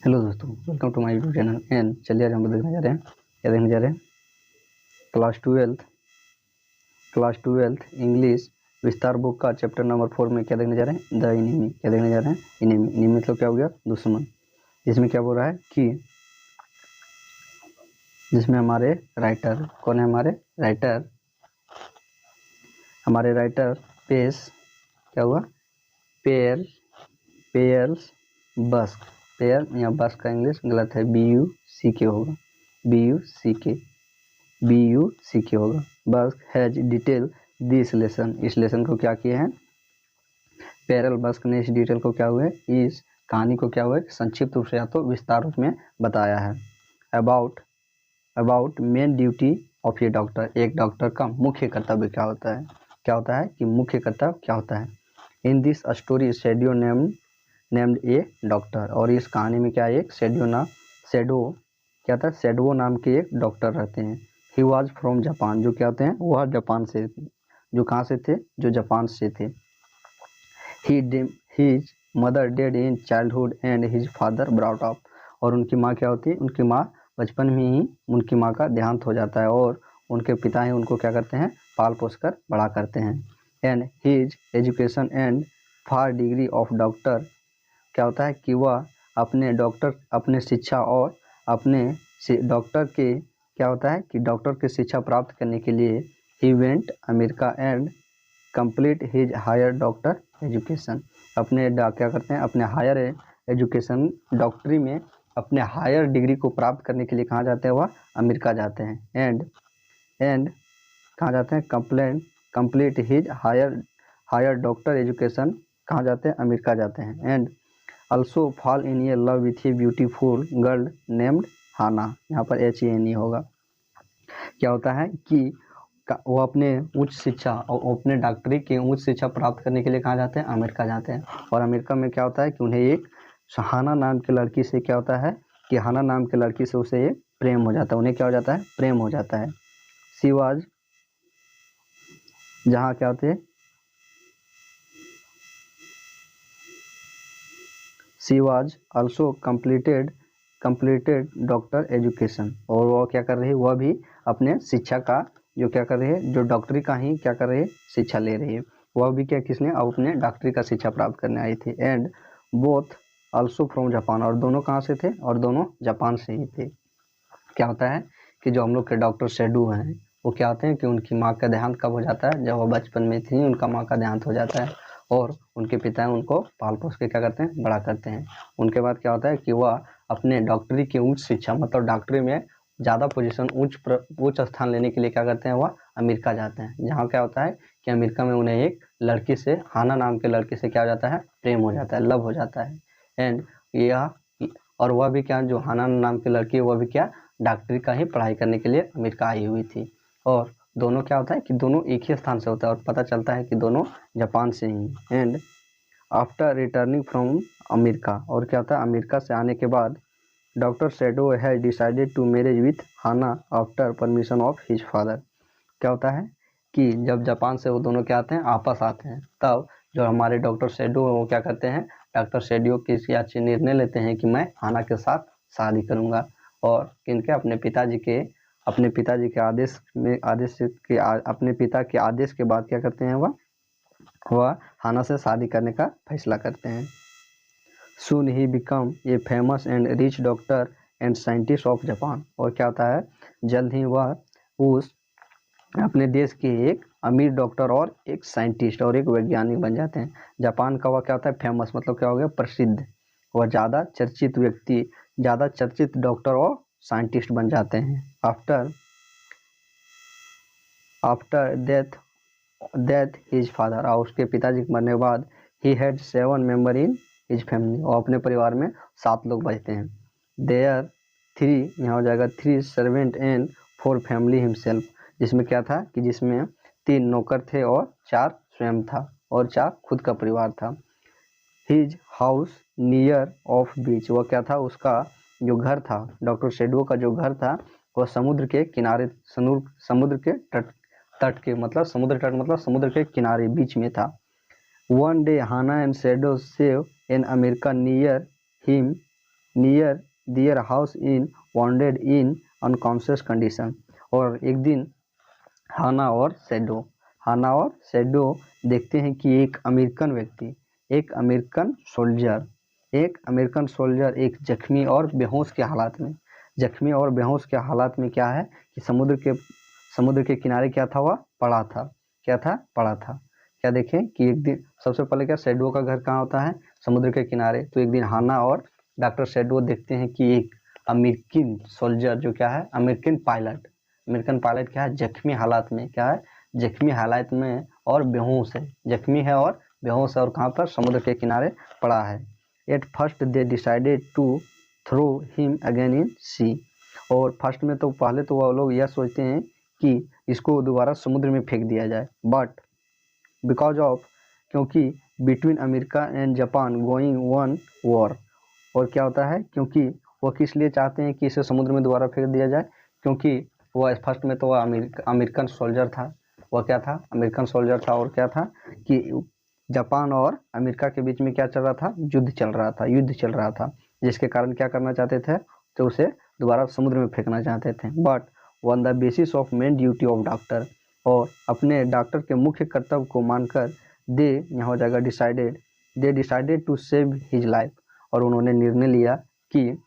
Hello दोस्तों, welcome to my YouTube channel. And चलिए आज हम लोग देखने जा रहे हैं class twelfth English Vistas book का चैप्टर नंबर 4 में क्या देखने जा रहे हैं, द इनिमी। क्या देखने जा रहे हैं, इनिमी। इनिमी मतलब क्या हो गया, दुश्मन। इसमें क्या बोल रहा है कि जिसमें हमारे राइटर कौन है, हमारे राइटर पेस क्या हुआ, पेयर्स बस्क। पेयर या बस्क का इंग्लिश गलत है, BUCK होगा, BUCK होगा। बस्क हैज डिटेल दिस लेसन। इस लेसन को क्या किए हैं, पेरल बस्क ने इस डिटेल को क्या हुए, इस कहानी को क्या हुए, संक्षिप्त रूप से या तो विस्तार रूप में बताया है। About main duty of a doctor. एक डॉक्टर का मुख्य कर्तव्य क्या होता है कि मुख्य कर्तव्य क्या होता है। In this story Sadao named a doctor. और इस कहानी में क्या एक शेडो नाम के एक डॉक्टर रहते हैं। He was from Japan. जो क्या होते हैं, वह जापान से, जो कहाँ से थे, जो जापान से थे। His mother dead in childhood and his father brought up. और उनकी माँ क्या होती है, उनकी माँ बचपन में ही उनकी माँ का देहांत हो जाता है और उनके पिता ही उनको क्या करते हैं, पाल पोस कर बड़ा करते हैं। And his education and for degree of doctor. क्या होता है कि वह अपने शिक्षा और अपने डॉक्टर के क्या होता है कि डॉक्टर की शिक्षा प्राप्त करने के लिए he went America and complete his higher doctor education. क्या करते हैं, अपने हायर एजुकेशन डॉक्टरी में अपने हायर डिग्री को प्राप्त करने के लिए कहाँ जाते हैं, वह अमेरिका जाते हैं। एंड कहाँ जाते हैं, complete his higher doctor education कहाँ जाते हैं, अमेरिका जाते हैं। And also fall in a love with a beautiful girl named Hana. यहाँ पर HANE होगा। क्या होता है कि वो अपने उच्च शिक्षा और अपने डॉक्टरी की उच्च शिक्षा प्राप्त करने के लिए कहाँ जाते हैं, अमेरिका जाते हैं। और अमेरिका में क्या होता है कि उन्हें एक हाना नाम की लड़की से क्या होता है कि हाना नाम की लड़की से उसे एक प्रेम हो जाता है। उन्हें क्या हो जाता है, प्रेम हो जाता है। शिवाज जहाँ क्या होते हैं, she was also completed doctor education. और वो क्या कर रही है, वह भी अपने शिक्षा का जो क्या कर रही है, जो डॉक्टरी का ही क्या कर रही है, शिक्षा ले रही है। वह भी क्या, किसने, अपने डॉक्टरी का शिक्षा प्राप्त करने आई थी। And both also from Japan. और दोनों कहाँ से थे, और दोनों जापान से ही थे। क्या होता है कि जो हम लोग के डॉक्टर शेडू हैं, वो क्या होते हैं कि उनकी माँ का देहांत कब हो जाता है, जब वो बचपन में थी उनका माँ का देहांत हो जाता है और उनके पिता उनको पाल पोस के क्या करते हैं, बड़ा करते हैं। उनके बाद क्या होता है कि वह अपने डॉक्टरी की उच्च शिक्षा मतलब डॉक्टरी में ज़्यादा पोजीशन उच्च स्थान लेने के लिए क्या करते हैं, वह अमेरिका जाते हैं। जहाँ क्या होता है कि अमेरिका में उन्हें एक लड़की से, हाना नाम के लड़की से क्या हो जाता है, प्रेम हो जाता है, लव हो जाता है। एंड यह और वह भी क्या, जो हाना नाम की लड़की है, वह भी क्या डॉक्टरी का ही पढ़ाई करने के लिए अमेरिका आई हुई थी। और दोनों क्या होता है कि दोनों एक ही स्थान से होता है और पता चलता है कि दोनों जापान से ही। And after returning from America. और क्या होता है, अमेरिका से आने के बाद doctor Sadao has decided to marriage with Hana after permission of his father. क्या होता है कि जब जापान से वो दोनों क्या आते हैं, आपस आते हैं, तब जो हमारे डॉक्टर शेडो है वो क्या करते हैं, डॉक्टर शेडो किसी अच्छे निर्णय लेते हैं कि मैं हाना के साथ शादी करूंगा। और किनके, अपने पिताजी के अपने पिता के आदेश के बाद क्या करते हैं, वह हाना से शादी करने का फैसला करते हैं। Soon he become a famous and rich doctor and scientist of Japan. और क्या होता है, जल्द ही वह उस अपने देश के एक अमीर डॉक्टर और एक साइंटिस्ट और एक वैज्ञानिक बन जाते हैं। जापान का वह क्या होता है, फेमस मतलब क्या हो गया, प्रसिद्ध। वह ज़्यादा चर्चित डॉक्टर और साइंटिस्ट बन जाते हैं। After death his father. और उसके पिताजी के मरने के बाद he had 7 member in his family. और अपने परिवार में 7 लोग बचते हैं। देयर 3, यहाँ हो जाएगा 3 सर्वेंट एंड 4 फैमिली हिमसेल्फ। जिसमें क्या था कि जिसमें 3 नौकर थे और 4 स्वयं था और 4 खुद का परिवार था। हिज हाउस नियर ऑफ बीच। वह क्या था, उसका जो घर था, डॉक्टर शेडो का जो घर था, वह समुद्र के किनारे, समुद्र के तट के मतलब समुद्र के किनारे बीच में था। One day Hana and Sadao save in America near their house in wounded in unconscious condition. और एक दिन हाना और सैडो देखते हैं कि एक अमेरिकन व्यक्ति, एक अमेरिकन सोल्जर एक जख्मी और बेहोश के हालात में क्या है कि समुद्र के किनारे क्या था, वह पड़ा था। क्या देखें कि एक दिन सबसे पहले क्या सैडो का घर कहाँ होता है, समुद्र के किनारे। तो एक दिन हाना और डॉक्टर सैडो देखते हैं कि एक अमेरिकन सोल्जर जो क्या है, अमेरिकन पायलट क्या है, जख्मी हालात में और बेहोश है, जख्मी है और बेहोश है, और कहाँ पर, समुद्र के किनारे पड़ा है। At first they decided to throw him again in sea. और फर्स्ट में तो पहले तो वह लोग यह सोचते हैं कि इसको दोबारा समुद्र में फेंक दिया जाए, बट बिकॉज ऑफ, क्योंकि between America and Japan going one war. और क्या होता है, क्योंकि वह किस लिए चाहते हैं कि इसे समुद्र में दोबारा फेंक दिया जाए, क्योंकि वह फर्स्ट में तो वह अमेरिकन सोल्जर था, वह क्या था, अमेरिकन सोल्जर था, और क्या था कि जापान और अमेरिका के बीच में क्या चल रहा था, युद्ध चल रहा था, जिसके कारण क्या करना चाहते थे, तो उसे दोबारा समुद्र में फेंकना चाहते थे। But on the basis of main duty of doctor, और अपने डॉक्टर के मुख्य कर्तव्य को मानकर दे, यहाँ हो जाएगा decided to save his life, और उन्होंने निर्णय लिया कि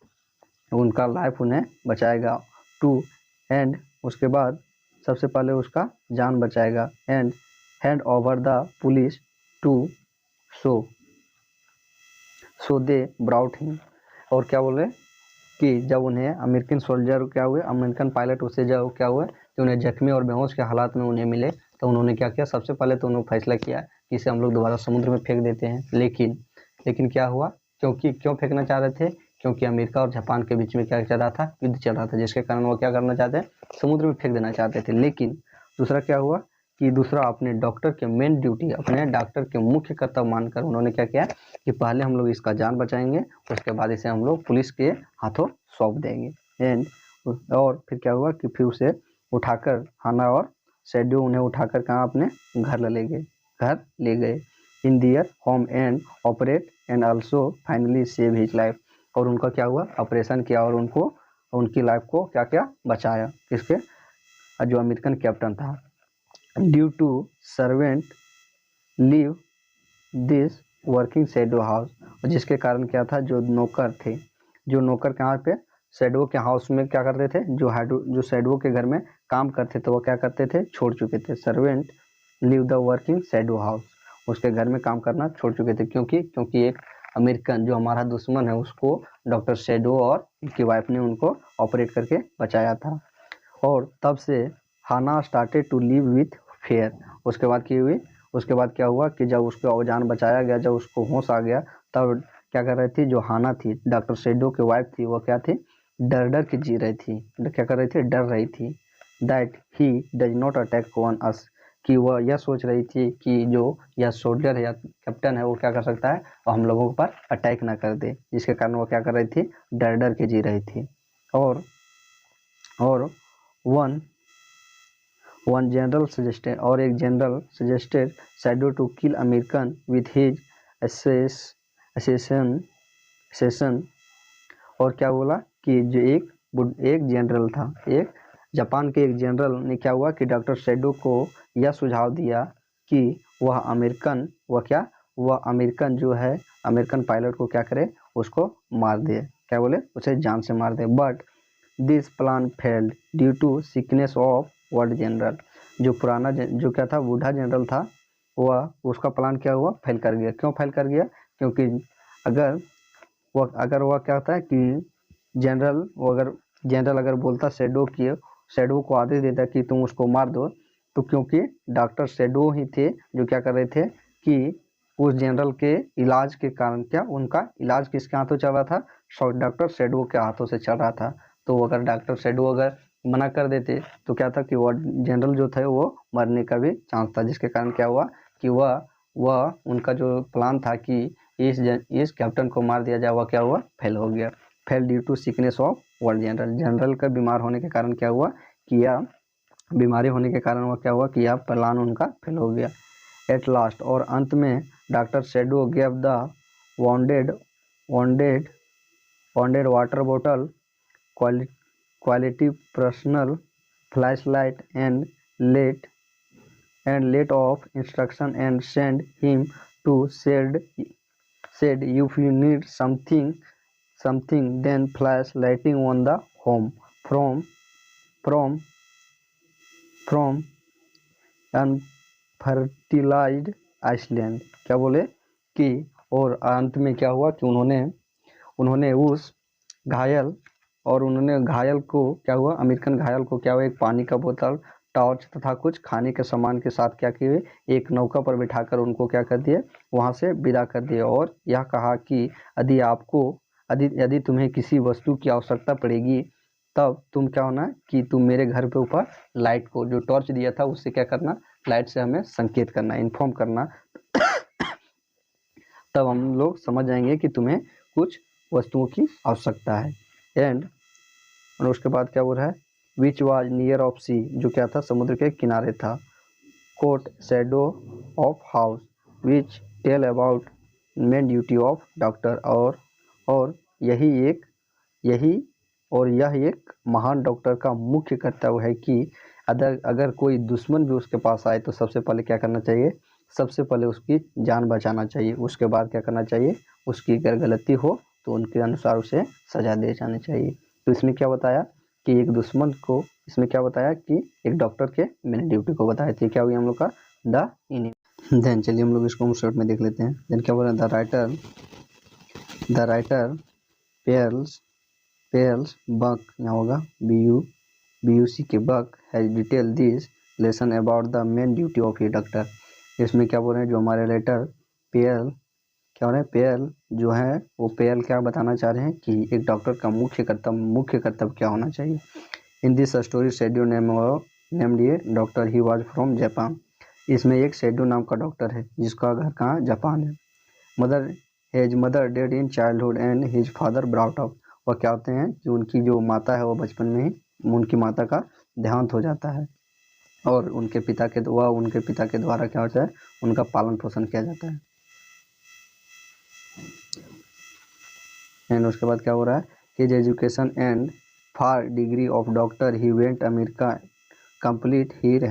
उनका लाइफ उन्हें बचाएगा। टू एंड, उसके बाद सबसे पहले उसका जान बचाएगा, and hand over the police to so they brought him. और क्या बोले कि जब उन्हें अमेरिकन सोल्जर क्या हुए, अमेरिकन पायलट उससे जब क्या हुआ कि उन्हें जख्मी और बेहोश के हालात में उन्हें मिले, तो उन्होंने क्या किया, सबसे पहले तो उन्होंने फैसला किया कि इसे हम लोग दोबारा समुद्र में फेंक देते हैं। लेकिन क्या हुआ, क्यों फेंकना चाह रहे थे, क्योंकि अमेरिका और जापान के बीच में क्या चल रहा था, युद्ध चल रहा था, जिसके कारण वो क्या करना चाहते हैं, समुद्र में फेंक देना चाहते थे। लेकिन दूसरा क्या हुआ कि अपने डॉक्टर के मेन ड्यूटी, अपने डॉक्टर के मुख्य कर्तव्य मानकर उन्होंने क्या किया कि पहले हम लोग इसका जान बचाएंगे, उसके बाद इसे हम लोग पुलिस के हाथों सौंप देंगे। एंड और फिर क्या हुआ कि फिर उसे उठाकर हाना और सैडो उन्हें उठाकर कहाँ, अपने घर ले गए in their home and operate and also finally save his life. और उनका क्या हुआ, ऑपरेशन किया और उनकी लाइफ को क्या क्या बचाया, किसके, जो अमेरिकन कैप्टन था। Due to servant leave this working Sadao house, जिसके कारण क्या था, जो नौकर कहाँ पे, सैडो के हाउस में क्या करते थे, जो सैडो के घर में काम करते थे, वो क्या करते थे, छोड़ चुके थे। Servant leave the working Sadao house, उसके घर में काम करना छोड़ चुके थे, क्योंकि एक अमेरिकन जो हमारा दुश्मन है, उसको डॉक्टर सैडो और उनकी वाइफ ने उनको ऑपरेट करके बचाया था। और तब से Hana started to live with fear. उसके बाद क्या हुआ कि जब उसको जान बचाया गया, जब उसको होश आ गया, तब क्या कर रही थी, जो हाना थी, डॉक्टर सैडो की वाइफ थी, वो क्या थी, डर के जी रही थी, क्या कर रही थी, डर रही थी। That he does not attack on us, कि वह यह सोच रही थी कि जो यह सोल्जर है या कैप्टन है, वो क्या कर सकता है, और हम लोगों पर अटैक ना कर दे, जिसके कारण वो क्या कर रही थी, डर के जी रही थी। और एक general suggested Sadao to kill American with his assassin. और क्या बोला कि जो एक जनरल था, एक जापान के एक जनरल ने क्या हुआ कि डॉक्टर सैडो को यह सुझाव दिया कि वह अमेरिकन जो है, अमेरिकन पायलट को क्या करे, उसको मार दे, क्या बोले, उसे जान से मार दे। But this plan failed due to sickness of world general. जो क्या था, बूढ़ा जनरल था, वह उसका प्लान क्या हुआ, फेल कर गया। क्यों फेल कर गया, क्योंकि अगर वह क्या होता है कि जनरल अगर बोलता सैडो को आदेश देता कि तुम उसको मार दो, तो क्योंकि डॉक्टर सैडो ही थे जो क्या कर रहे थे कि उस जनरल के इलाज के कारण, क्या उनका इलाज किसके हाथों चल रहा था, डॉक्टर सैडो के हाथों से चल रहा था। तो अगर डॉक्टर सैडो अगर मना कर देते, तो क्या था कि वह जनरल जो थे वो मरने का भी चांस था, जिसके कारण क्या हुआ कि वह उनका जो प्लान था कि इस कैप्टन को मार दिया जाए, वह क्या हुआ, फेल हो गया। Fail due to sickness of world general का बीमार होने के कारण क्या हुआ कि यह बीमारी होने के कारण वह क्या हुआ कि यह प्लान उनका फेल हो गया। एट लास्ट, और अंत में doctor shadow gave the wanted pounded water bottle, quality personal flashlight and let off instruction and send him to said if you need something then flash lighting on the home from unfertilized island. क्या बोले कि और अंत में क्या हुआ कि उन्होंने उस घायल को क्या हुआ, अमेरिकन घायल को क्या हुआ, एक पानी का बोतल, टॉर्च तथा कुछ खाने के सामान के साथ क्या किए, एक नौका पर बिठाकर उनको क्या कर दिए, वहां से विदा कर दिए। और यह कहा कि यदि तुम्हें किसी वस्तु की आवश्यकता पड़ेगी तब तुम क्या होना कि तुम मेरे घर पे ऊपर लाइट को, जो टॉर्च दिया था उससे क्या करना, लाइट से हमें संकेत करना, इन्फॉर्म करना तब हम लोग समझ जाएंगे कि तुम्हें कुछ वस्तुओं की आवश्यकता है। एंड और उसके बाद क्या बोल रहा है, which was near of sea, जो क्या था, समुद्र के किनारे था। Coat Sadao of house which tell about main duty of doctor, और यह एक महान डॉक्टर का मुख्य कर्तव्य है कि अगर कोई दुश्मन भी उसके पास आए तो सबसे पहले क्या करना चाहिए, सबसे पहले उसकी जान बचाना चाहिए। उसके बाद क्या करना चाहिए, उसकी अगर गलती हो तो उनके अनुसार उसे सजा दे जानी चाहिए। तो इसमें क्या बताया कि एक दुश्मन को, इसमें क्या बताया कि एक डॉक्टर के मेन ड्यूटी को बताया था। क्या हुई हम लोग का द इनिंग। देन चलिए हम लोग इसको हम शॉर्ट में देख लेते हैं। देन क्या बोल रहा है, द राइटर पेयर्स बक, यहाँ होगा BUC के Buck, has detail this lesson about the main duty of a doctor. इसमें क्या बोल रहे हैं, जो हमारे लेटर पेयल, क्या हो रहा है, पेयल जो है वो पेयल क्या बताना चाह रहे हैं कि एक डॉक्टर का मुख्य कर्तव्य क्या होना चाहिए। In this story Sadao named a doctor, he was from Japan. इसमें एक शेड्यू नाम का डॉक्टर है जिसका घर कहाँ, जापान है। His mother dead in childhood and his father brought up. वह क्या होते हैं कि उनकी जो माता है वो बचपन में ही उनकी माता का देहांत हो जाता है और उनके पिता के द्वारा क्या होता है, उनका पालन पोषण किया जाता है। एंड उसके बाद क्या हो रहा है, his education and for degree of doctor he went America complete his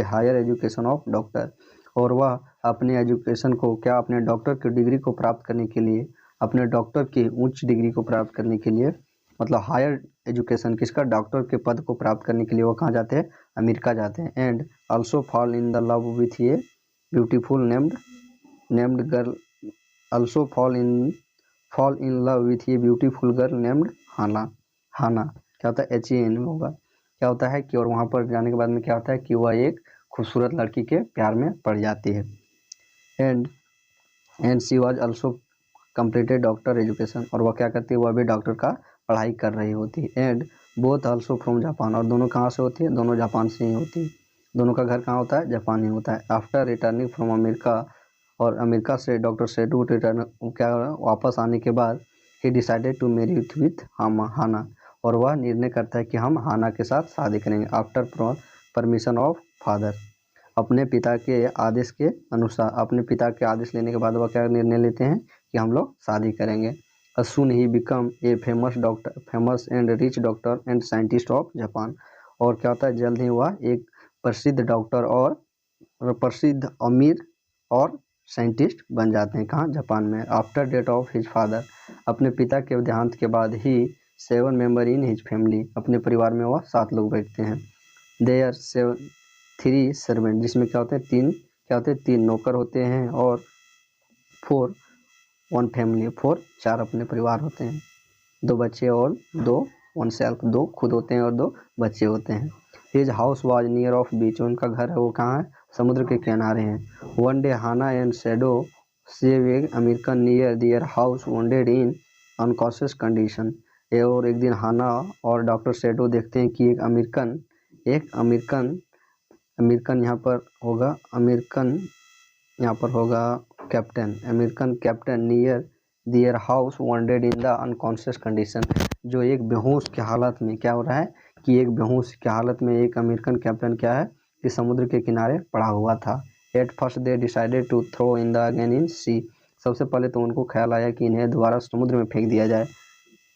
higher education of doctor. और वह अपने एजुकेशन को क्या, अपने डॉक्टर की डिग्री को प्राप्त करने के लिए, अपने डॉक्टर की उच्च डिग्री को प्राप्त करने के लिए, मतलब हायर एजुकेशन किसका, डॉक्टर के पद को प्राप्त करने के लिए वो कहाँ जाते हैं, अमेरिका जाते हैं। And also fall in the love with a beautiful named girl, also fall in love with a beautiful girl named Hana. क्या होता है, HAN होगा। क्या होता है कि और वहाँ पर जाने के बाद में क्या होता है कि वह एक खूबसूरत लड़की के प्यार में पड़ जाती है। And she was also completed doctor education, और वह क्या करती है, वह भी डॉक्टर का पढ़ाई कर रही होती है। And both also from Japan, और दोनों कहाँ से होती है, दोनों जापान से ही होती है। दोनों का घर कहाँ होता है, जापान ही होता है। आफ्टर रिटर्निंग फ्रॉम अमेरिका, और अमेरिका से डॉक्टर सेडू रिटर्न क्या वापस आने के बाद he decided to marry with Hana, और वह निर्णय करता है कि हम हाना के साथ शादी करेंगे। आफ्टर परमिशन ऑफ फादर, अपने पिता के आदेश के अनुसार, अपने पिता के आदेश लेने के बाद वह क्या निर्णय लेते हैं कि हम लोग शादी करेंगे। Soon he become a famous and rich doctor and scientist of Japan, और क्या होता है, जल्द ही वह एक प्रसिद्ध डॉक्टर और प्रसिद्ध अमीर और साइंटिस्ट बन जाते हैं, कहाँ, जापान में। After death of his father, अपने पिता के देहांत के बाद ही 7 मेंबर इन हिज फैमिली, अपने परिवार में वह 7 लोग बैठते हैं। देयर 3 सर्वेंट, जिसमें क्या होते हैं, 3 नौकर होते हैं, और 1 फैमिली, 4 अपने परिवार होते हैं। 2 बच्चे और 2 वन सेल्फ, 2 खुद होते हैं और 2 बच्चे होते हैं। His house was near of beach, उनका घर है वो कहाँ है, समुद्र के किनारे हैं। One day Hana and Sadao save a American near their house wounded in unconscious condition. और एक दिन हाना और डॉक्टर शैडो देखते हैं कि एक अमेरिकन यहाँ पर होगा captain, American captain near their house wounded in the unconscious condition, जो एक बेहोश की हालत में क्या हो रहा है कि एक बेहोश की हालत में एक अमेरिकन कैप्टन क्या है कि समुद्र के किनारे पड़ा हुआ था। At first they decided to throw in the again in sea, सबसे पहले तो उनको ख्याल आया कि इन्हें दोबारा समुद्र में फेंक दिया जाए,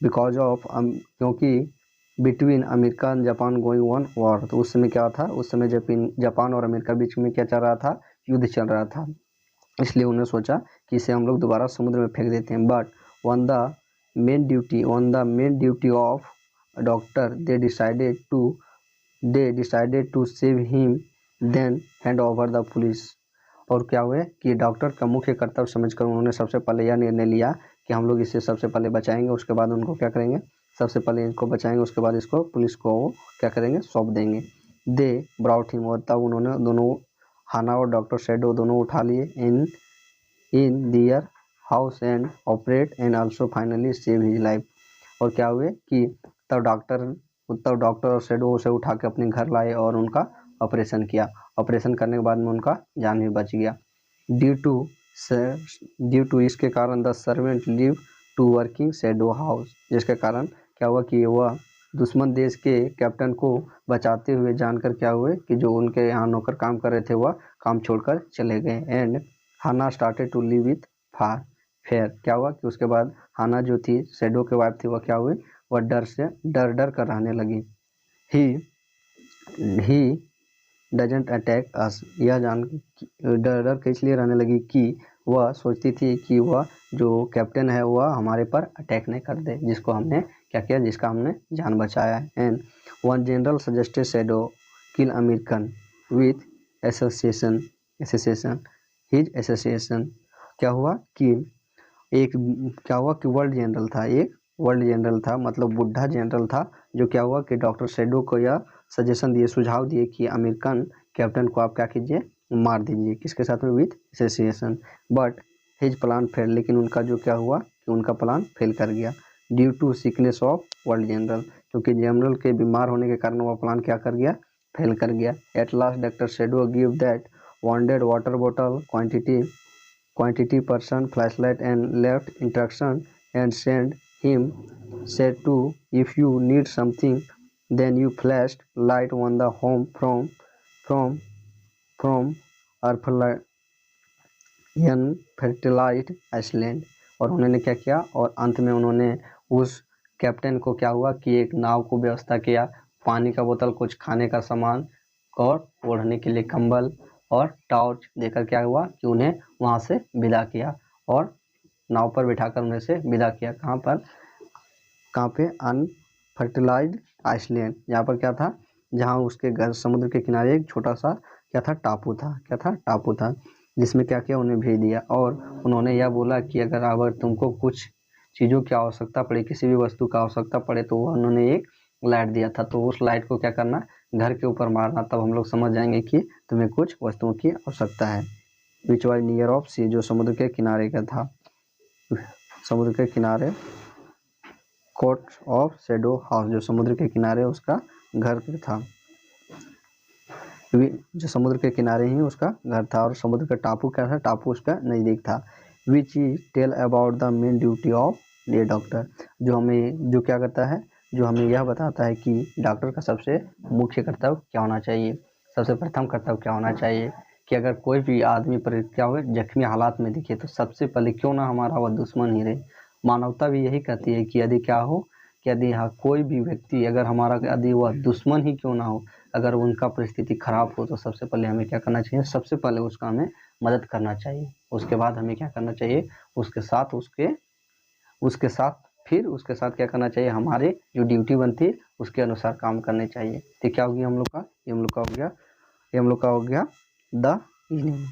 बिकॉज ऑफ क्योंकि between America and Japan going on war. तो उस समय क्या था, उस समय जापान और अमेरिका बीच में क्या चल रहा था, युद्ध चल रहा था, इसलिए उन्होंने सोचा कि इसे हम लोग दोबारा समुद्र में फेंक देते हैं। But on the main duty of doctor they decided to save him then hand over the police. और क्या हुए कि डॉक्टर का मुख्य कर्तव्य समझकर उन्होंने सबसे पहले यह निर्णय लिया कि हम लोग इसे सबसे पहले बचाएंगे, उसके बाद उनको क्या करेंगे, सबसे पहले इनको बचाएंगे, उसके बाद इसको पुलिस को क्या करेंगे, सौंप देंगे। दे ब्रॉट हिम, और तब उन्होंने दोनों, हाना और डॉक्टर शैडो दोनों उठा लिए in their house and operate and also finally save his life. और क्या हुए कि तब डॉक्टर और शैडो उसे उठा के अपने घर लाए और उनका ऑपरेशन किया। ऑपरेशन करने के बाद में उनका जान भी बच गया। ड्यू टू इसके कारण the servant live to working Sadao house, जिसके कारण क्या हुआ कि वह दुश्मन देश के कैप्टन को बचाते हुए जानकर क्या हुए कि जो उनके यहाँ नौकर काम कर रहे थे वह काम छोड़कर चले गए। And Hana started to live with fear. क्या हुआ कि उसके बाद हाना जो थी, शैडो के वाइफ थी, वह क्या हुई, वह डर कर रहने लगी। ही डजेंट अटैक अस, यह जान डर के इसलिए रहने लगी कि वह सोचती थी कि वह जो कैप्टन है वह हमारे पर अटैक नहीं कर दे, जिसको हमने क्या किया, जिसका हमने जान बचाया है। And one general suggested shadow kill American with association his association. क्या हुआ कि वर्ल्ड जनरल था, मतलब बुढ़ा जनरल था, जो क्या हुआ कि डॉक्टर शैडो को यह सजेशन दिए, सुझाव दिए कि अमेरिकन कैप्टन को आप क्या कीजिए, मार दीजिए, किसके साथ में, with association. But his plan fail, लेकिन उनका जो क्या हुआ कि उनका प्लान फेल कर गया। Due to sickness of world general, क्योंकि जनरल के बीमार होने के कारण वह प्लान क्या कर गया, फेल कर गया। At last doctor shadow give that wanted water bottle quantity person flashlight and left instruction and said to if you need something then you flashed light on the home from fertilized Iceland। और उन्होंने क्या किया, और अंत में उन्होंने उस captain को क्या हुआ कि एक नाव को व्यवस्था किया, पानी का बोतल, कुछ खाने का सामान और ओढ़ने के लिए कंबल और टॉर्च देकर क्या हुआ कि उन्हें वहां से विदा किया और नाव पर बिठाकर उन्हें से विदा किया। कहाँ पे, अनफर्टिलाइज्ड आइसलैंड, जहाँ पर क्या था, जहाँ उसके घर समुद्र के किनारे एक छोटा सा क्या था, टापू था, जिसमें क्या किया, उन्हें भेज दिया। और उन्होंने यह बोला कि अगर तुमको कुछ चीज़ों की आवश्यकता पड़े, किसी भी वस्तु का आवश्यकता पड़े, तो उन्होंने एक लाइट दिया था, तो उस लाइट को क्या करना, घर के ऊपर मारना, तब हम लोग समझ जाएंगे कि तुम्हें कुछ वस्तुओं की आवश्यकता है। Which was near of sea, जो समुद्र के किनारे का था, समुद्र के किनारे। कोर्ट ऑफ शैडो हाउस, जो समुद्र के किनारे उसका घर था, जो समुद्र के किनारे ही उसका घर था। और समुद्र का टापू क्या था, टापू उसका नज़दीक था। Which is tell about the main duty of the doctor, जो क्या करता है, जो हमें यह बताता है कि डॉक्टर का सबसे मुख्य कर्तव्य क्या होना चाहिए, सबसे प्रथम कर्तव्य क्या होना चाहिए, कि अगर कोई भी आदमी पर क्या हो, जख्मी हालात में दिखे, तो सबसे पहले क्यों ना हमारा वह दुश्मन ही रहे, मानवता भी यही कहती है कि यदि क्या हो कि यदि कोई भी व्यक्ति अगर हमारा यदि वह दुश्मन ही क्यों ना हो, अगर उनका परिस्थिति खराब हो, तो सबसे पहले हमें क्या करना चाहिए, सबसे पहले उसका हमें मदद करना चाहिए। उसके बाद हमें क्या करना चाहिए, उसके साथ क्या करना चाहिए, हमारे जो ड्यूटी बनती है उसके अनुसार काम करने चाहिए। तो क्या होगी हम लोग का, ये हम लोग का हो गया द